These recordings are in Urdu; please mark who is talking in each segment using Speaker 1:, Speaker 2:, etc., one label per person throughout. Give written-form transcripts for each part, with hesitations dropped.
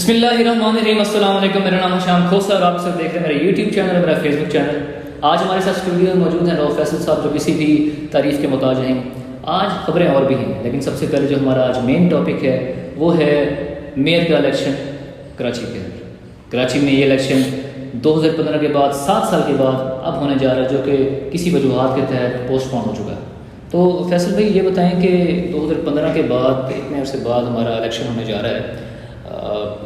Speaker 1: بسم اللہ الرحمن الرحیم، السلام علیکم۔ میرا نام شام کھوسا اور آپ سب دیکھ رہے ہیں میرا یوٹیوب چینل اور میرا فیس بک چینل۔ آج ہمارے ساتھ اسٹوڈیو میں موجود ہیں راؤف فیصل صاحب، جو کسی بھی تعریف کے محتاج ہیں۔ آج خبریں اور بھی ہیں، لیکن سب سے پہلے جو ہمارا آج مین ٹاپک ہے وہ ہے میئر کا الیکشن کراچی کے اندر۔ کراچی میں یہ الیکشن 2015 کے بعد 7 سال کے بعد اب ہونے جا رہا ہے، جو کہ کسی وجوہات کے تحت پوسٹ پون ہو چکا ہے۔ تو فیصل بھائی یہ بتائیں کہ 2015 کے بعد اتنے عرصے بعد ہمارا الیکشن ہونے جا رہا ہے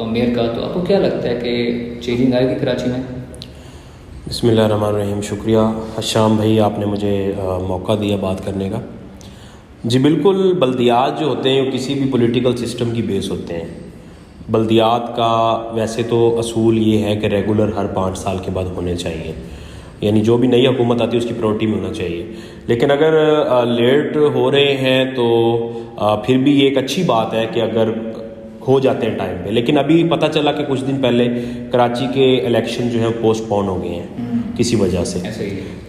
Speaker 1: میئر کا، تو آپ کو کیا لگتا ہے کہ چینجنگ آئے گی کراچی میں؟
Speaker 2: بسم اللہ الرحمن الرحیم۔ شکریہ شام بھائی، آپ نے مجھے موقع دیا بات کرنے کا۔ جی بالکل، بلدیات جو ہوتے ہیں وہ کسی بھی پولیٹیکل سسٹم کی بیس ہوتے ہیں۔ بلدیات کا ویسے تو اصول یہ ہے کہ ریگولر ہر 5 سال کے بعد ہونے چاہیے، یعنی جو بھی نئی حکومت آتی ہے اس کی پرائورٹی میں ہونا چاہیے۔ لیکن اگر لیٹ ہو رہے ہیں تو پھر بھی یہ ایک اچھی بات ہے کہ اگر ہو جاتے ہیں ٹائم پہ۔ لیکن ابھی پتہ چلا کہ کچھ دن پہلے کراچی کے الیکشن جو ہیں پوسٹ پون ہو گئے ہیں کسی وجہ سے،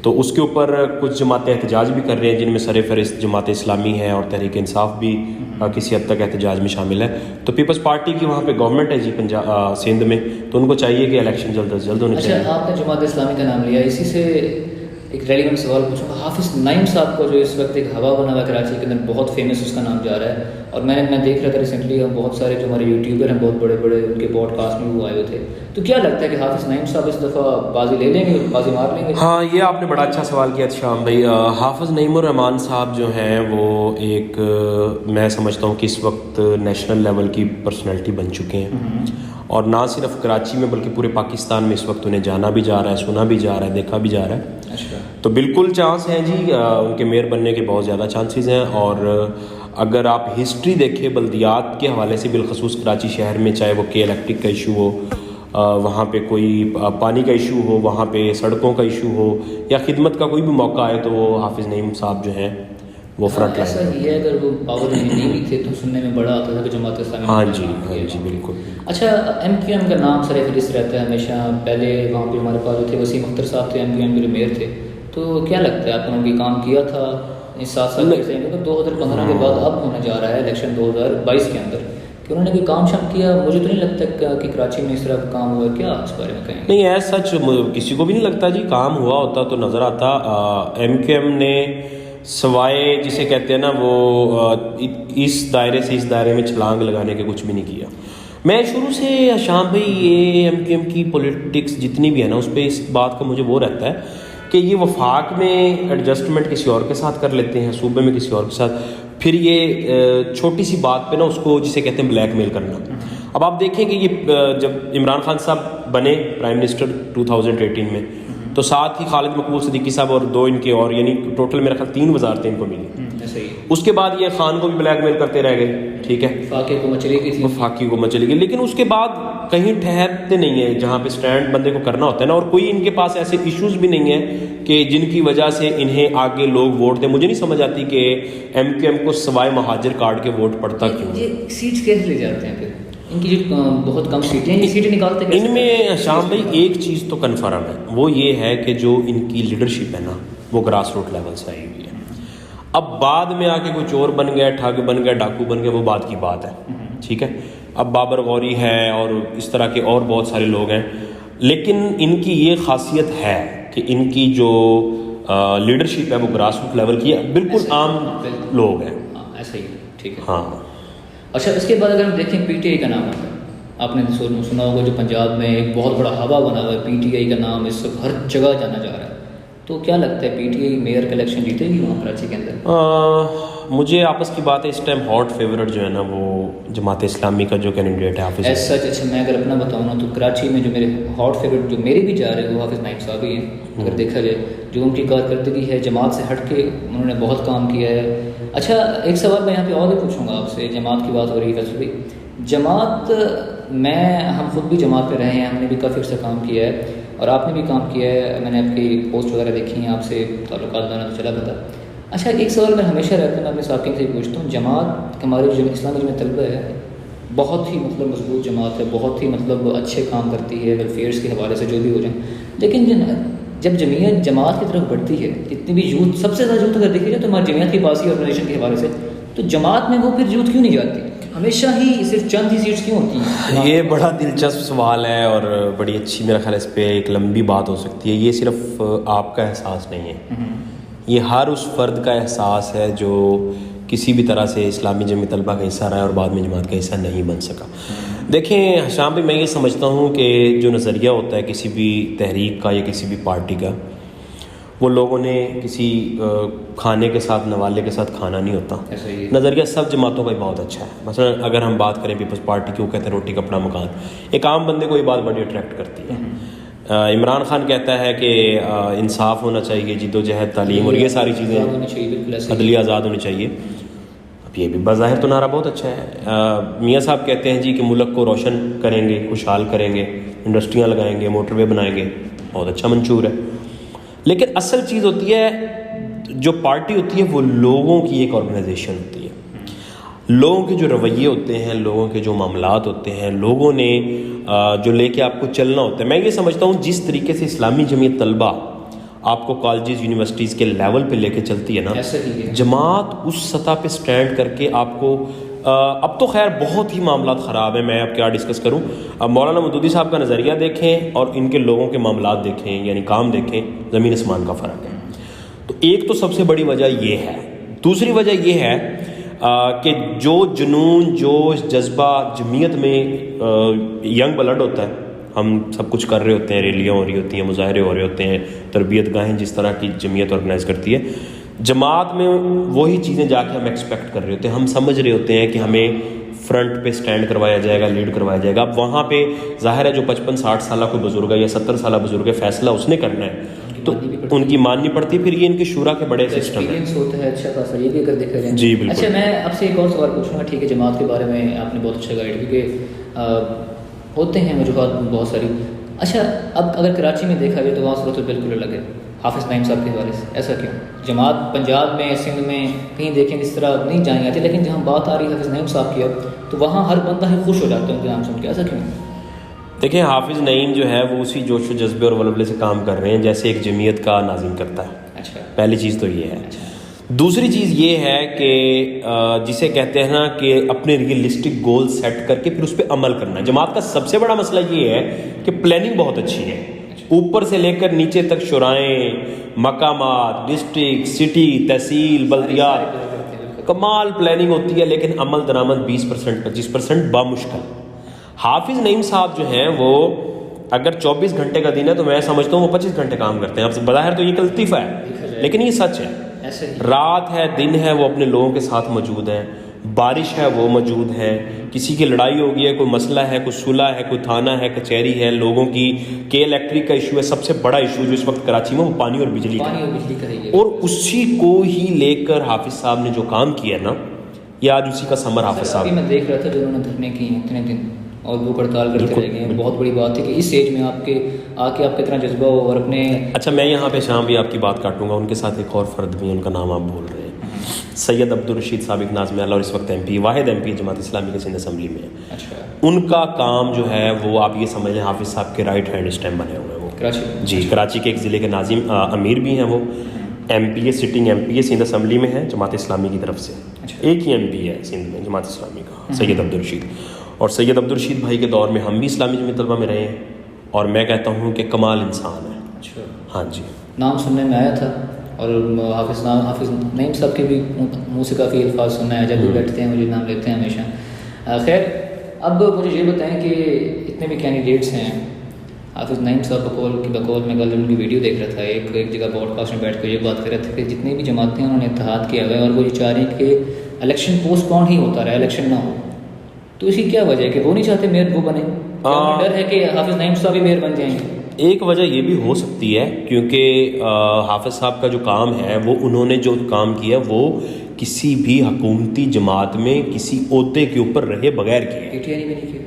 Speaker 2: تو اس کے اوپر کچھ جماعتیں احتجاج بھی کر رہے ہیں، جن میں سرفہرست جماعت اسلامی ہے اور تحریک انصاف بھی کسی حد تک احتجاج میں شامل ہے۔ تو پیپلز پارٹی کی وہاں پہ گورنمنٹ ہے جی سندھ میں، تو ان کو چاہیے کہ الیکشن جلد از جلد ہونے چاہیے۔
Speaker 1: اچھا، آپ نے جماعت اسلامی کا نام لیا، اسی سے ایک ریلیونٹ سوال پوچھوں گا۔ حافظ نعیم صاحب کو جو اس وقت ایک ہوا بنا ہوا ہے کراچی کے اندر، بہت فیمس اس کا نام جا رہا ہے، اور میں دیکھ رہا تھا ریسنٹلی بہت سارے جو ہمارے یوٹیوبر ہیں بہت بڑے بڑے، ان کے پوڈ کاسٹ میں وہ آئے ہوئے تھے۔ تو کیا لگتا ہے کہ حافظ نعیم صاحب اس دفعہ بازی لے لیں گے، بازی مار لیں گے؟
Speaker 2: ہاں، یہ آپ نے بڑا اچھا سوال کیا شام بھائی۔ حافظ نعیم الرحمان صاحب جو ہیں وہ ایک میں سمجھتا ہوں کہ اس وقت نیشنل لیول کی پرسنالٹی بن چکے ہیں، اور نہ صرف کراچی میں بلکہ پورے پاکستان میں اس وقت انہیں جانا بھی جا رہا ہے، سنا بھی جا رہا ہے، دیکھا بھی جا رہا ہے۔ تو بالکل چانس ہیں جی، ان کے میئر بننے کے بہت زیادہ چانسز ہیں۔ اور اگر آپ ہسٹری دیکھیں بلدیات کے حوالے سے، بالخصوص کراچی شہر میں، چاہے وہ کے الیکٹرک کا ایشو ہو، وہاں پہ کوئی پانی کا ایشو ہو، وہاں پہ سڑکوں کا ایشو ہو، یا خدمت کا کوئی بھی موقع آئے، تو وہ حافظ نعیم صاحب جو ہیں وہ فرنٹ لائن۔
Speaker 1: ایسا ہی ہے، اگر وہ پاور میں نہیں بھی تھے تو سننے میں بڑا آتا تھا کہ جماعت اسلامی۔
Speaker 2: ہاں جی، ہاں جی، بالکل۔
Speaker 1: اچھا، ایم کیو ایم کا نام سر فہرست رہتا ہے ہمیشہ۔ پہلے وہاں پہ ہمارے پاس جو تھے وسیم اختر صاحب تھے، ایم کیو ایم کے جو میئر تھے، تو کیا لگتا ہے آپ نے ان کام کیا تھا اس 7 سال سے؟ 2015 کے بعد اب ہونے جا رہا ہے الیکشن 2022 کے اندر، کہ انہوں نے کوئی کام شام کیا؟ مجھے تو نہیں لگتا کہ کراچی میں اس طرح کا کام ہوا ہے۔ کیا اس بارے میں کہیں؟
Speaker 2: نہیں، ایسا سچ کسی کو بھی نہیں لگتا جی، کام ہوا ہوتا تو نظر آتا۔ ایم کیو ایم نے سوائے جسے کہتے ہیں نا وہ اس دائرے سے اس دائرے میں چھلانگ لگانے کے کچھ بھی نہیں کیا۔ میں شروع سے شام بھائی یہ ایم کیو ایم کی پولیٹکس جتنی بھی ہے نا، اس پہ اس بات کا مجھے وہ رہتا ہے کہ یہ وفاق میں ایڈجسٹمنٹ کسی اور کے ساتھ کر لیتے ہیں، صوبے میں کسی اور کے ساتھ، پھر یہ چھوٹی سی بات پہ نا اس کو جسے کہتے ہیں بلیک میل کرنا۔ اب آپ دیکھیں کہ یہ جب عمران خان صاحب بنے پرائم منسٹر 2018 میں، تو ساتھ ہی خالد مقبول صدیقی صاحب اور 2 ان کے اور، یعنی ٹوٹل میرا خیال 3 وزارتیں ان کو ملی۔ اس کے بعد یہ خان کو بھی بلیک میل کرتے رہ گئے، ٹھیک ہے،
Speaker 1: فاقے کو مچلی گئی تھی،
Speaker 2: وہ فاقی کو مچلی گئی، لیکن اس کے بعد کہیں ٹھہرتے نہیں ہیں جہاں پہ سٹینڈ بندے کو کرنا ہوتا ہے نا، اور کوئی ان کے پاس ایسے ایشوز بھی نہیں ہیں کہ جن کی وجہ سے انہیں آگے لوگ ووٹ دیں۔ مجھے نہیں سمجھ آتی کہ ایم کیو ایم کو سوائے مہاجر کارڈ کے ووٹ پڑتا کیوں؟
Speaker 1: یہ سیٹ کیسے لے جاتے ہیں پھر؟ ان کی جو بہت کم سیٹیں ہیں، یہ سیٹیں نکالتے ہیں
Speaker 2: ان میں شام بھائی ایک چیز تو کنفرم ہے، وہ یہ ہے کہ جو ان کی لیڈرشپ ہے نا وہ گراس روٹ لیول سے آئی ہوئی ہے۔ اب بعد میں آ کے کوئی چور بن گیا، ٹھگ بن گیا، ڈاکو بن گیا، وہ بات کی بات ہے، ٹھیک ہے۔ اب بابر غوری ہے اور اس طرح کے اور بہت سارے لوگ ہیں، لیکن ان کی یہ خاصیت ہے کہ ان کی جو لیڈرشپ ہے وہ گراس روٹ لیول کی ہے، بالکل عام لوگ ہیں۔
Speaker 1: ایسا ہی، ٹھیک ہے،
Speaker 2: ہاں۔
Speaker 1: اچھا، اس کے بعد اگر ہم دیکھیں پی ٹی آئی کا نام آتا ہے، آپ نے سنا ہوگا جو پنجاب میں ایک بہت بڑا ہوا بنا ہوا ہے، پی ٹی آئی کا نام اس وقت ہر جگہ جانا جا رہا ہے۔ تو کیا لگتا ہے پی ٹی آئی میئر کا الیکشن جیتے گی وہاں کراچی کے اندر؟
Speaker 2: مجھے آپس کی بات ہے، اس ٹائم ہاٹ فیورٹ جو ہے نا وہ جماعت اسلامی کا جو کینڈیڈیٹ ہے حافظ
Speaker 1: سچ۔ اچھا، میں اگر اپنا بتاؤں نا تو کراچی میں جو میرے ہاٹ فیورٹ جو میرے بھی جا رہے ہیں وہ حافظ نعیم صاحب ہی ہیں۔ اگر دیکھا جائے جو ان کی کارکردگی ہے جماعت سے ہٹ کے، انہوں نے بہت کام کیا ہے۔ اچھا، ایک سوال میں یہاں پہ اور بھی پوچھوں گا آپ سے، جماعت کی بات ہو رہی ہے فیصل بھائی، جماعت ہم خود بھی جماعت پہ رہے ہیں، ہم نے بھی کافی عرصہ کام کیا ہے اور آپ نے بھی کام کیا ہے، میں نے آپ کی پوسٹ وغیرہ دیکھی ہیں، آپ سے تعلقات بنانا تو چلا پتا۔ اچھا، ایک سوال میں ہمیشہ رہتا ہے، میں اپنے ساتھیوں سے پوچھتا ہوں، جماعت ہمارے جو اسلامی جمع طلبہ ہے بہت ہی مضبوط جماعت ہے، بہت ہی اچھے کام کرتی ہے ویلفیئرس کے حوالے سے جو بھی ہو جائیں، لیکن جب جماعت کی طرف بڑھتی ہے، جتنی بھی یوتھ، سب سے زیادہ یوتھ اگر دیکھی جائے تو ہماری جمعیت کی پاسی آرگنائزیشن کے حوالے سے، تو جماعت میں وہ پھر یوتھ کیوں نہیں جاتی؟ ہمیشہ ہی صرف چند ہی سیٹس کیوں ہوتی ہیں؟
Speaker 2: یہ بڑا دلچسپ سوال ہے اور بڑی اچھی میرا خیال ہے اس پہ ایک لمبی بات ہو سکتی ہے. یہ صرف آپ کا احساس نہیں ہے, یہ ہر اس فرد کا احساس ہے جو کسی بھی طرح سے اسلامی جمعیت طلبہ کا حصہ رہا ہے اور بعد میں جماعت کا حصہ نہیں بن سکا. دیکھیں حشام بھائی, میں یہ سمجھتا ہوں کہ جو نظریہ ہوتا ہے کسی بھی تحریک کا یا کسی بھی پارٹی کا, وہ لوگوں نے کسی کھانے کے ساتھ نوالے کے ساتھ کھانا نہیں ہوتا. نظریہ سب جماعتوں کا بہت اچھا ہے. مثلا اگر ہم بات کریں پیپلز پارٹی کی, وہ کہتے ہیں روٹی کپڑا مکان, ایک عام بندے کو یہ بات بڑی اٹریکٹ کرتی ہے. عمران خان کہتا ہے کہ انصاف ہونا چاہیے, جد و جہد, تعلیم اور یہ ساری چیزیں, عدلیہ آزاد ہونی چاہیے. اب یہ بھی بظاہر تو نعرہ بہت اچھا ہے. میاں صاحب کہتے ہیں جی کہ ملک کو روشن کریں گے, خوشحال کریں گے, انڈسٹریاں لگائیں گے, موٹر وے بنائیں گے, بہت اچھا منشور ہے. لیکن اصل چیز ہوتی ہے, جو پارٹی ہوتی ہے وہ لوگوں کی ایک آرگنائزیشن ہوتی ہے. لوگوں کے جو رویے ہوتے ہیں, لوگوں کے جو معاملات ہوتے ہیں, لوگوں نے جو لے کے آپ کو چلنا ہوتا ہے. میں یہ سمجھتا ہوں جس طریقے سے اسلامی جمعیت طلبہ آپ کو کالجز یونیورسٹیز کے لیول پہ لے کے چلتی ہے نا, جماعت اس سطح پہ سٹینڈ کر کے آپ کو, اب تو خیر بہت ہی معاملات خراب ہیں, میں اب کیا ڈسکس کروں. اب مولانا مودودی صاحب کا نظریہ دیکھیں اور ان کے لوگوں کے معاملات دیکھیں, یعنی کام دیکھیں, زمین آسمان کا فرق ہے. تو ایک تو سب سے بڑی وجہ یہ ہے. دوسری وجہ یہ ہے کہ جو جنون, جوش, جذبہ جمعیت میں ینگ بلڈ ہوتا ہے, ہم سب کچھ کر رہے ہوتے ہیں, ریلیاں ہو رہی ہوتی ہیں, مظاہرے ہو رہے ہوتے ہیں, تربیت گاہیں جس طرح کی جمعیت آرگنائز کرتی ہے, جماعت میں وہی چیزیں جا کے ہم ایکسپیکٹ کر رہے ہوتے ہیں. ہم سمجھ رہے ہوتے ہیں کہ ہمیں فرنٹ پہ سٹینڈ کروایا جائے گا, لیڈ کروایا جائے گا. اب وہاں پہ ظاہر ہے جو 55-60 سالہ کوئی بزرگ ہے یا 70 سالہ بزرگ ہے, فیصلہ اس نے کرنا ہے, تو ان کی ماننی پڑتی ہے. پھر یہ ان کی شورا کے بڑے سسٹم ہے,
Speaker 1: ہوتا ہے اچھا خاصا, یہ بھی اگر دیکھا جائے.
Speaker 2: جی بالکل.
Speaker 1: اچھا میں آپ سے ایک اور سوال پوچھوں گا. ٹھیک ہے, جماعت کے بارے میں آپ نے بہت اچھا گائیڈ, کیونکہ ہوتے ہیں وجوہات بہت ساری. اچھا اب اگر کراچی میں دیکھا جائے تو وہاں صورت بالکل الگ ہے حافظ نعیم صاحب کے حوالے سے. ایسا کیوں؟ جماعت پنجاب میں, سندھ میں کہیں دیکھیں اس طرح نہیں جائیں آتی, لیکن جہاں بات آ رہی ہے حافظ نعیم صاحب کی اب, تو وہاں ہر بندہ ہی خوش ہو جاتا ہے ان کے نام سن کے. ایسا کیوں؟
Speaker 2: دیکھیں حافظ نعیم جو ہے وہ اسی جوش و جذبے اور ولولے سے کام کر رہے ہیں جیسے ایک جمعیت کا ناظم کرتا ہے.
Speaker 1: اچھا,
Speaker 2: پہلی چیز تو یہ ہے. دوسری چیز یہ ہے کہ جسے کہتے ہیں نا کہ اپنے ریئلسٹک گول سیٹ کر کے پھر اس پہ عمل کرنا. جماعت کا سب سے بڑا مسئلہ یہ ہے کہ پلاننگ بہت اچھی ہے, اوپر سے لے کر نیچے تک شورائیں, مقامات, ڈسٹرکٹ, سٹی, تحصیل, بلدیات, کمال پلاننگ ہوتی ہے, لیکن عمل درآمد 20% 25% بامشکل. حافظ نعیم صاحب جو ہیں وہ اگر 24 گھنٹے کا دن ہے تو میں سمجھتا ہوں وہ 25 گھنٹے کام کرتے ہیں. اب بظاہر تو یہ ایک لطیفہ ہے, لیکن یہ سچ ہے. رات ہے, دن ہے, وہ اپنے لوگوں کے ساتھ موجود ہیں. بارش ہے وہ موجود ہے, کسی کی لڑائی ہو گئی ہے, کوئی مسئلہ ہے, کوئی صلح ہے, کوئی تھانہ ہے, کچہری ہے, لوگوں کی کہ الیکٹرک کا ایشو ہے. سب سے بڑا ایشو جو اس وقت کراچی میں وہ پانی اور بجلی کا ہے, اور اسی کو ہی لے کر حافظ صاحب نے جو کام کیا نا, یہ آج اسی کا ثمر حافظ صاحب.
Speaker 1: میں دیکھ رہا تھا جو انہوں نے دھرنے کی اتنے دن اور بھوک ہڑتال کرتے رہ گئے. بہت بڑی بات ہے کہ اس ایج میں آپ کے آ کے آپ کا اتنا جذبہ ہو اور اپنے.
Speaker 2: اچھا میں یہاں پہ شام بھی آپ کی بات کاٹوں گا, ان کے ساتھ ایک اور فرد بھی, ان کا نام آپ بول رہے ہیں, سید عبدالرشید سابق ناظم اللہ, اور اس وقت MP, واحد MP جماعت اسلامی کے سندھ اسمبلی میں.
Speaker 1: اچھا,
Speaker 2: ان کا کام جو ہے وہ آپ یہ سمجھ لیں حافظ صاحب کے رائٹ ہینڈ اس ٹائم بنے ہوئے ہیں وہ
Speaker 1: کراچی.
Speaker 2: جی, کراچی کے ایک ضلع کے ناظم امیر بھی ہیں وہ, MP sitting MP Sindh assembly میں ہے جماعت اسلامی کی طرف سے. ایک ہی MP ہے سندھ میں جماعت اسلامی کا, سید عبدالرشید. اور سید عبدالرشید بھائی کے دور میں ہم بھی اسلامی جمعیت طلبہ میں رہے ہیں, اور میں کہتا ہوں کہ کمال انسان ہے.
Speaker 1: اچھا,
Speaker 2: ہاں جی,
Speaker 1: نام سننے میں آیا تھا, اور حافظ نعیم صاحب کے بھی منہ سے کافی الفاظ سننا ہے, جب بھی بیٹھتے ہیں مجھے نام لیتے ہیں ہمیشہ. خیر اب مجھے یہ بتائیں کہ اتنے بھی کینڈیڈیٹس ہیں, حافظ نعیم صاحب بقول میں کل ان کی ویڈیو دیکھ رہا تھا, ایک جگہ پوڈ کاسٹ میں بیٹھ کر یہ بات کر رہے تھے کہ جتنی بھی جماعتیں انہوں نے اتحاد کیا ہوا ہے, اور وہ یہ چاہ رہے ہیں کہ الیکشن پوسٹ پون ہی ہوتا رہا, الیکشن نہ ہو. تو اسی کیا وجہ ہے کہ وہ نہیں چاہتے میئر وہ بنے؟ ڈر ہے کہ حافظ نعیم صاحب بھی میئر بن جائیں گے؟
Speaker 2: ایک وجہ یہ بھی ہو سکتی ہے کیونکہ حافظ صاحب کا جو کام ہے وہ انہوں نے جو کام کیا وہ کسی بھی حکومتی جماعت میں کسی عہدے کے اوپر رہے بغیر کیا.
Speaker 1: پی ٹی آئی نے بھی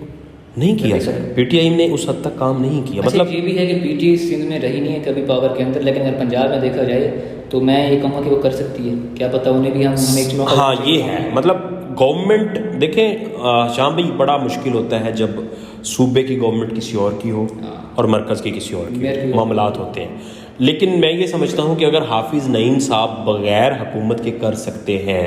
Speaker 2: نہیں کیا سر, پی ٹی آئی نے اس حد تک کام نہیں کیا.
Speaker 1: مطلب یہ بھی ہے کہ پی ٹی آئی سندھ میں رہی نہیں ہے کبھی پاور کے اندر, لیکن اگر پنجاب میں دیکھا جائے تو میں یہ کہوں گا کہ وہ کر سکتی ہے, کیا پتہ انہیں بھی ہم ایک موقع.
Speaker 2: ہاں یہ ہے, مطلب گورنمنٹ دیکھیں شام بھائی بڑا مشکل ہوتا ہے جب صوبے کی گورنمنٹ کسی اور کی ہو اور مرکز کی کسی اور کی معاملات ہوتے ہیں. لیکن میں یہ سمجھتا ہوں کہ اگر حافظ نعیم صاحب بغیر حکومت کے کر سکتے ہیں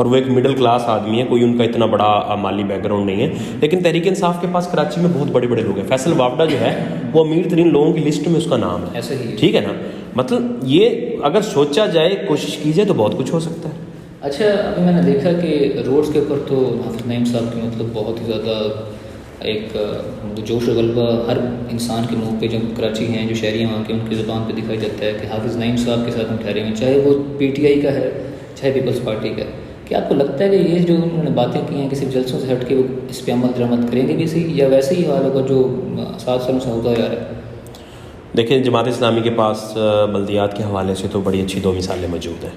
Speaker 2: اور وہ ایک مڈل کلاس آدمی ہے, کوئی ان کا اتنا بڑا مالی بیک گراؤنڈ نہیں ہے. لیکن تحریک انصاف کے پاس کراچی میں بہت بڑے بڑے لوگ ہیں. فیصل وابڈا جو ہے وہ امیر ترین لوگوں کی لسٹ میں اس کا نام ہے,
Speaker 1: ایسا ہی,
Speaker 2: ٹھیک ہے نا. مطلب یہ اگر سوچا جائے, کوشش کی جائے تو بہت کچھ ہو سکتا ہے.
Speaker 1: اچھا ابھی میں نے دیکھا کہ روڈز کے اوپر تو حافظ نعیم صاحب کی مطلب بہت ہی زیادہ ایک جوش و غلبہ ہر انسان کے منہ پہ, جو کراچی ہیں, جو شہری ہیں وہاں کے, ان کی زبان پہ دکھائی جاتا ہے کہ حافظ نعیم صاحب کے ساتھ ہم ٹھہرے ہوئے, چاہے وہ پی ٹی آئی کا ہے چاہے پیپلز پارٹی کا ہے. کیا آپ کو لگتا ہے کہ یہ جو انہوں نے باتیں کی ہیں کسی جلسوں سے ہٹ کے وہ اس پہ عمل درآمد کریں گے کسی, یا ویسے ہی حال ہوگا جو 7 سالوں سے ہوتا جا رہا ہے؟
Speaker 2: دیکھیں جماعت اسلامی کے پاس بلدیات کے حوالے سے تو بڑی اچھی 2 مثالیں موجود ہیں,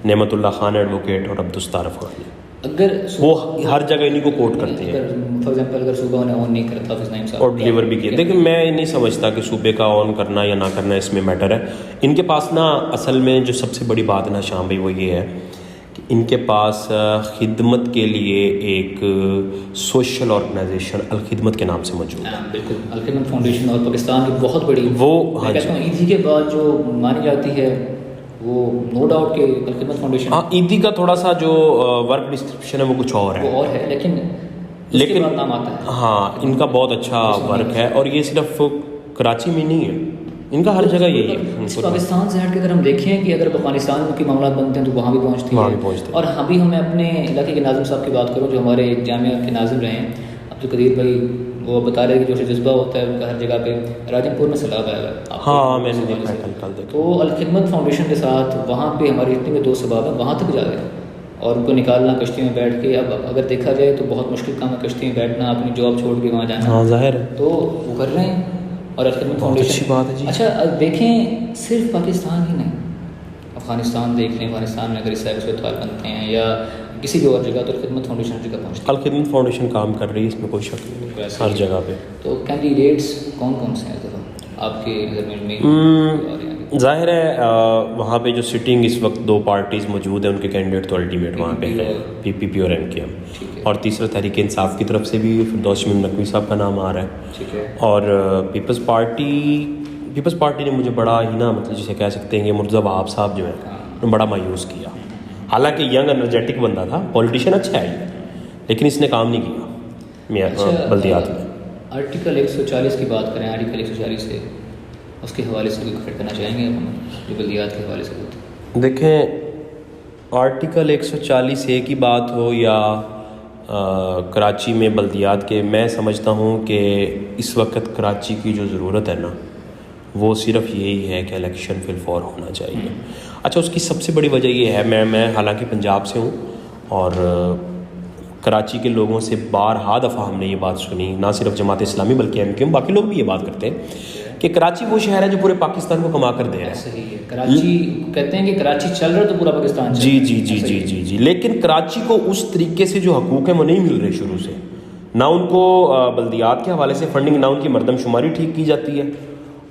Speaker 2: نعمت اللہ خان ایڈوکیٹ اور عبدالستار افغانی.
Speaker 1: اگر
Speaker 2: وہ ہر جگہ انہیں کو کوٹ کرتے ہیں.
Speaker 1: فار ایگزامپل اگر صوبہ نے آن نہیں کرتا حافظ نعیم صاحب
Speaker 2: اور ڈلیور بھی کیا. دیکھیں میں نہیں سمجھتا کہ صوبے کا آن کرنا یا نہ کرنا اس میں میٹر ہے. ان کے پاس نا اصل میں جو سب سے بڑی بات ہے نا شام بھائی, وہ یہ ہے کہ ان کے پاس خدمت کے لیے ایک سوشل آرگنائزیشن الخدمت کے نام سے موجود ہے.
Speaker 1: بالکل, الخدمت فاؤنڈیشن, اور پاکستان کی بہت بڑی,
Speaker 2: وہ
Speaker 1: میں کہتا ہوں ایدھی کے بعد جو مانی جاتی ہے وہ نو ڈاؤٹ کہ الخدمت فاؤنڈیشن.
Speaker 2: ہاں ایدھی کا تھوڑا سا جو ورک ڈسکرپشن ہے وہ کچھ اور ہے,
Speaker 1: وہ اور ہے, لیکن نام آتا ہے.
Speaker 2: ہاں ان کا بہت اچھا ورک ہے, اور یہ صرف کراچی میں نہیں ہے, ان کا ہر جگہ یہی ہے.
Speaker 1: پاکستان سے ہٹ کے اگر ہم دیکھیں کہ اگر افغانستان کے معاملات بنتے ہیں تو وہاں بھی پہنچتی ہے. اور ابھی ہمیں اپنے علاقے کے ناظم صاحب کی بات کروں جو ہمارے جامعہ کے ناظم رہے ہیں, عبدالقدیر بھائی, وہ بتا رہے کہ جو جذبہ ہوتا ہے ان کا ہر جگہ پہ. راجن پور میں سیلاب آیا ہے,
Speaker 2: ہاں میں نے دیکھا کل دیکھا.
Speaker 1: تو الخدمت فاؤنڈیشن کے ساتھ وہاں پہ ہماری اتنے میں 2 سباب ہیں, وہاں تک جا گئے اور ان کو نکالنا کشتی میں بیٹھ کے. اب اگر دیکھا جائے تو بہت مشکل کام ہے کشتی میں بیٹھنا, اپنی جاب چھوڑ کے وہاں جانا.
Speaker 2: ہاں ظاہر ہے,
Speaker 1: تو وہ کر رہے ہیں. اور الخدمت فاؤنڈیشن
Speaker 2: اچھی بات ہے جی.
Speaker 1: اچھا دیکھیں صرف پاکستان ہی نہیں, افغانستان دیکھ لیں, افغانستان میں اگر اس طرح سے بنتے ہیں یا کسی بھی اور جگہ, تو الخدمت فاؤنڈیشن ہر جگہ پہنچتی ہے.
Speaker 2: الخدمت فاؤنڈیشن کام کر رہی ہے, اس میں کوئی شک نہیں, ہر جگہ پہ.
Speaker 1: تو کینڈیڈیٹس کون کون سے ہیں آپ کے گورنمنٹ میں؟
Speaker 2: ظاہر ہے وہاں پہ جو سٹنگ اس وقت 2 پارٹیز موجود ہیں, ان کے کینڈیڈیٹ تو الٹیمیٹ وہاں پہ ہیں, پی پی پی اور ایم کیو ایم. اور تیسرا تحریک انصاف کی طرف سے بھی فردوس شمیم نقوی صاحب کا نام آ رہا ہے. اور پیپلز پارٹی نے مجھے بڑا ہی نا, مطلب جسے کہہ سکتے ہیں کہ مرتضیٰ وہاب صاحب جو ہے انہوں نے بڑا مایوس کیا. حالانکہ ینگ انرجیٹک بندہ تھا, پولیٹیشین اچھا ہے, لیکن اس نے کام نہیں کیا بلدیات میں.
Speaker 1: آرٹیکل 140 کی بات کریں, آرٹیکل 140 سے اس کے حوالے سے کوئی کمنٹ کرنا چاہیں گے ہم جو بلدیات کے حوالے سے ہوتے ہیں؟
Speaker 2: دیکھیں آرٹیکل 140A کی بات ہو یا کراچی میں بلدیات کے, میں سمجھتا ہوں کہ اس وقت کراچی کی جو ضرورت ہے نا وہ صرف یہی ہے کہ الیکشن فی الفور ہونا چاہیے. اچھا اس کی سب سے بڑی وجہ یہ ہے, میں حالانکہ پنجاب سے ہوں اور کراچی کے لوگوں سے بارہا دفعہ ہم نے یہ بات سنی, نہ صرف جماعت اسلامی بلکہ ایم کیو ایم, باقی لوگ بھی یہ بات کرتے ہیں کہ کراچی وہ شہر ہے جو پورے پاکستان کو کما کر دے رہا ہے.
Speaker 1: صحیح ہے, کراچی کہتے ہیں کہ کراچی چل رہا ہے تو پورا پاکستان چل رہا ہے.
Speaker 2: جی لیکن کراچی کو اس طریقے سے جو حقوق ہیں وہ نہیں مل رہے شروع سے, نہ ان کو بلدیات کے حوالے سے فنڈنگ, نہ ان کی مردم شماری ٹھیک کی جاتی ہے,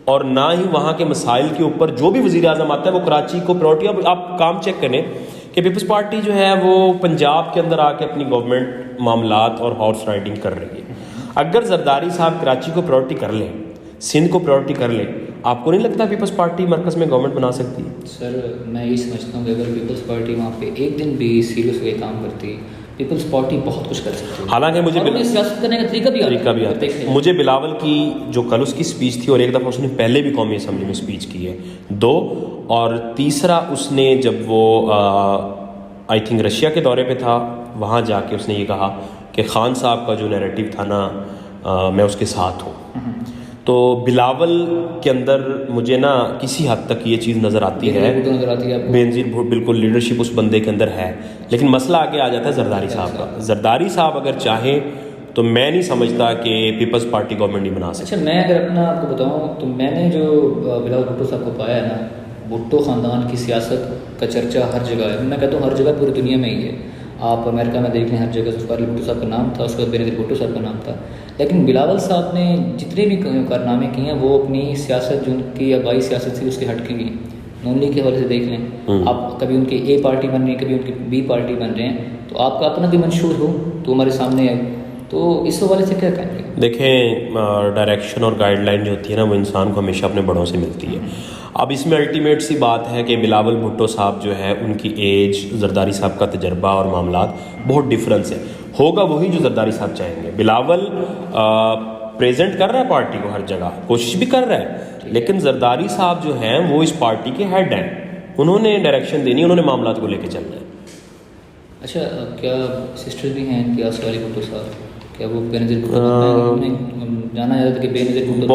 Speaker 2: اور نہ ہی وہاں کے مسائل کے اوپر جو بھی وزیر اعظم آتا ہے وہ کراچی کو پرائورٹی. اب آپ کام چیک کریں کہ پیپلز پارٹی جو ہے وہ پنجاب کے اندر آ کے اپنی گورنمنٹ معاملات اور ہارس رائڈنگ کر رہی ہے. اگر زرداری صاحب کراچی کو پرائورٹی کر لیں, سندھ کو پرائورٹی کر لیں, آپ کو نہیں لگتا پیپلز پارٹی مرکز میں گورنمنٹ بنا سکتی ہے؟
Speaker 1: سر میں یہ سمجھتا ہوں کہ اگر پیپلز پارٹی وہاں پہ ایک دن بھی سیریس ہو کے کام کرتی, پیپلز پارٹی بہت کچھ کر سکتی ہے.
Speaker 2: حالانکہ مجھے
Speaker 1: سیاست کرنے کا طریقہ بھی آتا ہے.
Speaker 2: مجھے بلاول کی جو کل اس کی اسپیچ تھی, اور ایک دفعہ اس نے پہلے بھی قومی اسمبلی میں اسپیچ کی ہے 2, اور تیسرا اس نے جب وہ آئی تھنک رشیا کے دورے پہ تھا, وہاں جا کے اس نے یہ کہا کہ خان صاحب کا جو نیریٹو تھا نا میں اس کے ساتھ ہوں. تو بلاول کے اندر مجھے نا کسی حد تک یہ چیز نظر آتی ہے, بینظیر بھٹو بالکل لیڈرشپ اس بندے کے اندر ہے. لیکن مسئلہ آگے آ جاتا ہے زرداری صاحب کا. زرداری صاحب اگر چاہیں تو میں نہیں سمجھتا کہ پیپلز پارٹی گورنمنٹ نہیں بنا سکتی.
Speaker 1: اچھا میں اگر اپنا آپ کو بتاؤں تو میں نے جو بلاول بھٹو صاحب کو پایا ہے نا, بھٹو خاندان کی سیاست کا چرچا ہر جگہ ہے. میں کہتا ہوں ہر جگہ پوری دنیا میں ہی ہے. آپ امریکہ میں دیکھ لیں, ہر جگہ ذوالفقار علی بھٹو صاحب کا نام تھا, اس کے بعد بینظیر بھٹو صاحب کا نام تھا. لیکن بلاول صاحب نے جتنے بھی کارنامے کیے ہیں وہ اپنی سیاست جو ان کی آبائی سیاست تھی اس کے ہٹ کے گئی. نون لیگ کے حوالے سے دیکھ لیں, آپ کبھی ان کی اے پارٹی بن رہی ہیں, کبھی ان کی بی پارٹی بن رہے ہیں, تو آپ کا اپنا بھی منشور ہو تو ہمارے سامنے ہے. تو اس حوالے سے کیا کہیں گے؟
Speaker 2: دیکھیں ڈائریکشن اور گائیڈ لائن جو ہوتی ہے نا وہ انسان کو ہمیشہ اپنے بڑوں سے ملتی ہے. اب اس میں الٹیمیٹ سی بات ہے کہ بلاول بھٹو صاحب جو ہے ان کی ایج، زرداری صاحب کا تجربہ اور معاملات بہت ڈفرینس ہے. ہوگا وہی جو زرداری صاحب چاہیں گے. بلاول پریزنٹ کر رہا ہے پارٹی کو ہر جگہ، کوشش بھی کر رہا ہے، لیکن زرداری صاحب جو ہیں وہ اس پارٹی کے ہیڈ ہیں. انہوں نے ڈائریکشن دینی، انہوں نے معاملات کو لے کے چلنا ہے.
Speaker 1: اچھا، کیا سسٹر بھی ہیں ان کی آصفہ علی بھٹو صاحب؟ کیا وہ بے نظیر بھٹو جانا جاتا تھا کہ بے نظیر بھٹو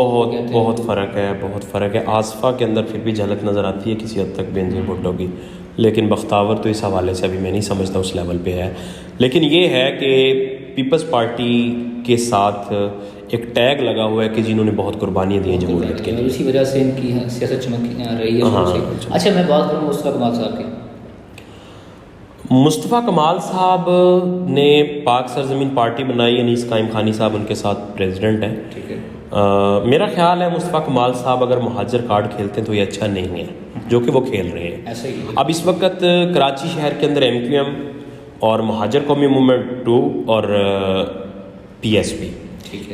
Speaker 2: بہت فرق ہے، بہت فرق ہے. آصفہ کے اندر پھر بھی جھلک نظر آتی ہے کسی حد تک بے نظیر بھٹو کی، لیکن بختاور تو اس حوالے سے ابھی میں نہیں سمجھتا اس لیول پہ ہے. لیکن یہ ہے کہ پیپلز پارٹی کے ساتھ ایک ٹیگ لگا ہوا ہے کہ جنہوں نے بہت قربانیاں دی ہیں جمہوریت کے لیے،
Speaker 1: اسی وجہ سے ان کی سیاست چمک رہی ہے. اچھا، میں بات کروں مصطفیٰ کمال صاحب کی.
Speaker 2: مصطفیٰ کمال صاحب نے پاک سرزمین پارٹی بنائی، انیس قائم خانی صاحب ان کے ساتھ پریزیڈنٹ ہیں.
Speaker 1: ٹھیک ہے.
Speaker 2: میرا خیال ہے مصطفیٰ کمال صاحب اگر مہاجر کارڈ کھیلتے ہیں تو یہ اچھا نہیں ہے جو کہ وہ کھیل رہے ہیں.
Speaker 1: ایسا ہی
Speaker 2: اب اس وقت کراچی شہر کے اندر MQM اور مہاجر قومی موومنٹ 2 اور PSP،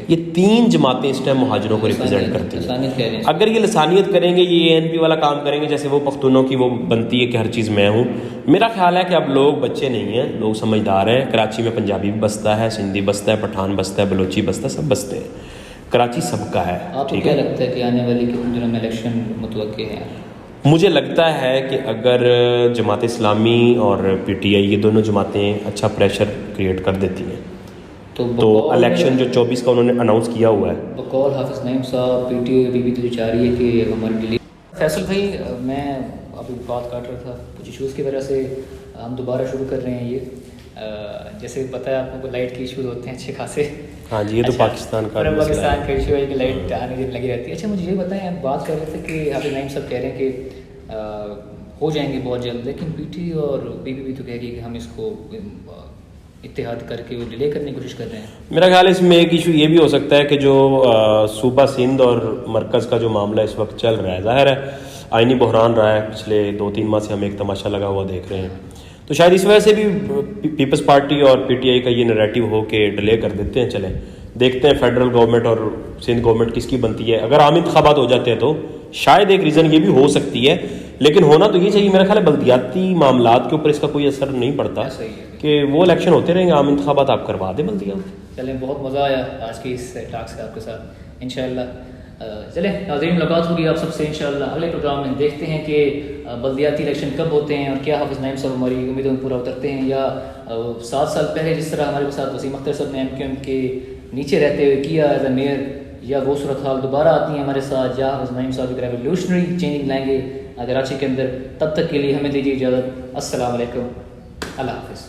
Speaker 2: یہ 3 جماعتیں اس ٹائم مہاجروں کو ریپرزینٹ کرتی ہیں. اگر یہ لسانیت کریں گے، یہ ANP والا کام کریں گے جیسے وہ پختونوں کی وہ بنتی ہے کہ ہر چیز میں ہوں. میرا خیال ہے کہ اب لوگ بچے نہیں ہیں، لوگ سمجھدار ہیں. کراچی میں پنجابی بھی بستا ہے، سندھی بستا ہے، پٹھان بستا ہے، بلوچی بستا ہے، سب بستے ہیں. کراچی سب کا ہے.
Speaker 1: آپ کو کیا لگتا ہے کہ آنے والی کتنے دنوں میں الیکشن متوقع ہیں؟
Speaker 2: مجھے لگتا ہے کہ اگر جماعت اسلامی اور PTI یہ دونوں جماعتیں اچھا پریشر کریٹ کر دیتی ہیں تو الیکشن جو 24 کا انہوں نے اناؤنس کیا ہوا ہے،
Speaker 1: بقول حافظ نعیم صاحب PTI بھی تو چاہ رہی ہے کہ ہماری ڈیلی. فیصل بھائی، میں ابھی بات کاٹ رہا تھا کچھ ایشوز کی وجہ سے ہم دوبارہ شروع کر رہے ہیں. یہ جیسے پتہ ہے آپ کو لائٹ کے ایشوز ہوتے ہیں اچھے خاصے.
Speaker 2: ہاں جی، یہ تو پاکستان کا
Speaker 1: ایشو ہے کہ لائٹ آنے دن لگی رہتی ہے. اچھا، مجھے یہ بتائیں، آپ بات کر رہے تھے کہ حافظ نعیم صاحب کہہ رہے ہیں کہ ہو جائیں گے بہت جلد، لیکن PTI اور BBP تو کہہ رہی ہے کہ ہم اس کو اتحاد کر کے ڈیلے کرنے کی کوشش کر رہے ہیں.
Speaker 2: میرا خیال ہے اس میں ایک ایشو یہ بھی ہو سکتا ہے کہ جو صوبہ سندھ اور مرکز کا جو معاملہ اس وقت چل رہا ہے، ظاہر ہے آئینی بحران رہا ہے، پچھلے 2-3 ماہ سے ہم ایک تماشا لگا ہوا دیکھ رہے ہیں. تو شاید اس وجہ سے بھی پیپلز پارٹی اور PTI کا یہ نریٹو ہو کہ ڈیلے کر دیتے ہیں. چلیں دیکھتے ہیں فیڈرل گورنمنٹ اور سندھ گورنمنٹ کس کی بنتی ہے. اگر عام انتخابات ہو جاتے ہیں تو شاید ایک ریزن یہ بھی ہو سکتی ہے، لیکن ہونا تو یہ چاہیے. میرا خیال ہے بلدیاتی معاملات کے اوپر اس کا کوئی اثر نہیں پڑتا کہ وہ الیکشن ہوتے رہیں گے، عام انتخابات آپ کروا دیں بلدیات.
Speaker 1: چلیں، بہت مزہ آیا آج کی اس ٹاک سے آپ کے ساتھ. انشاءاللہ چلیں ناظرین، ملاقات ہوگی آپ سب سے انشاءاللہ اگلے پروگرام میں. دیکھتے ہیں کہ بلدیاتی الیکشن کب ہوتے ہیں اور کیا حافظ نعیم صاحب ہماری امیدوں میں پورا اترتے ہیں، یا 7 سال پہلے جس طرح ہمارے ساتھ وسیم اختر صاحب نے MQM کے نیچے رہتے ہوئے کیا ایز اے میئر، یا وہ صورتحال دوبارہ آتی ہیں ہمارے ساتھ، یا حافظ نعیم صاحب ایک ریولیوشنری چینجنگ لائیں گے کراچی کے اندر. تب تک کے لیے ہمیں دیجیے اجازت. السلام علیکم، اللہ حافظ.